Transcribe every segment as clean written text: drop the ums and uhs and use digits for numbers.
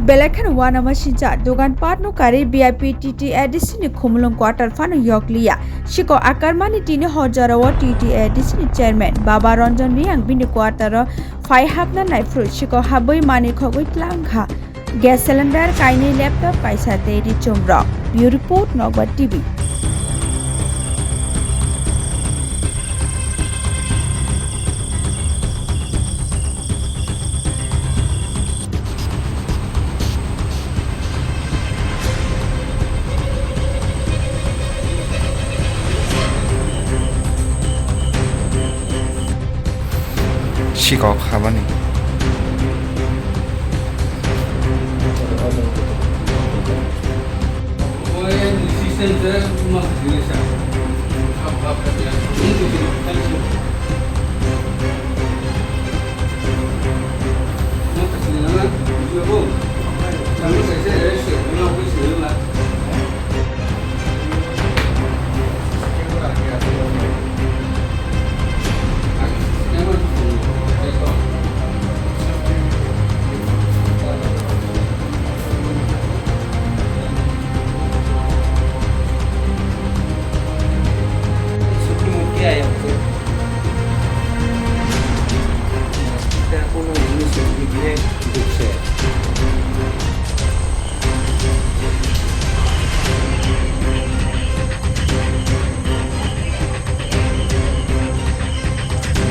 Belakhan wana masinja dogan pat no kari VIP TTAADC ni Khumulwng Quater fano yokliya Sikok akarmani tini hojarawa TTAADC ni chairman Bhaba Ranjan Reang bini Quater fai hapna naifru Sikok haboi mani khogoi tlangha gas cylinder kaini laptop kaisa teri chumra. Bureau report Nogo TV. Sikok habani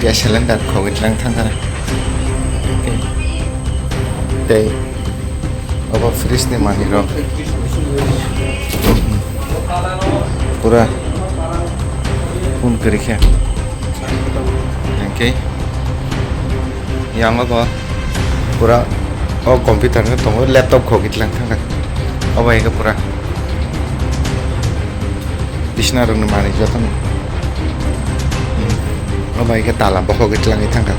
gas cylinder khogoi tlang thangkana tei abo fridge ni mani rok pura pun kerikha okay yang ko pura o computer ni tongo laptop khogoi tlang thangka abo ega pura bisna rong ni mani joton Obai ke tala boho ke telangi tangkal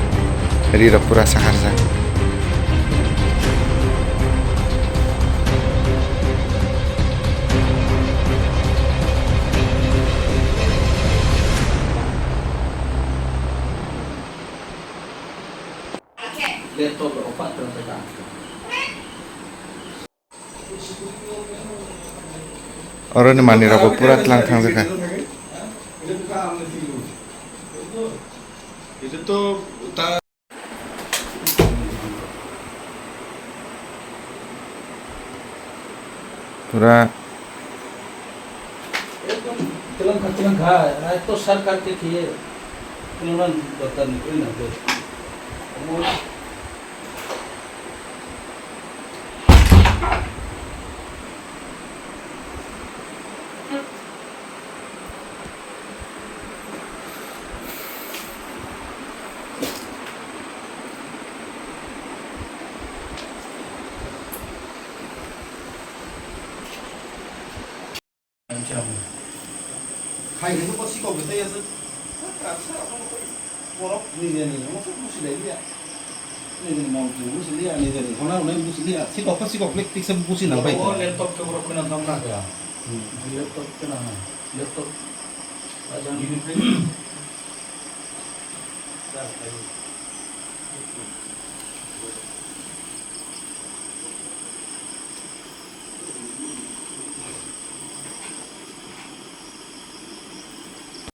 rira pura saharja laptop opat terus sekarang orang ni mani rabo pura telang thangka itu tuh pura Telangana तो सरकार के किए उन्होंने बता निकले ना तो hai cái nó có xí cầu cái tây chứ cả sao nó có như thế này nó cũng xí đấy vậy này mong chú xí đấy này này hôm nay nó xí đấy xí cầu lek tik sem xí nào vậy laptop ke berapa nak tambah ya laptop kena laptop aja ini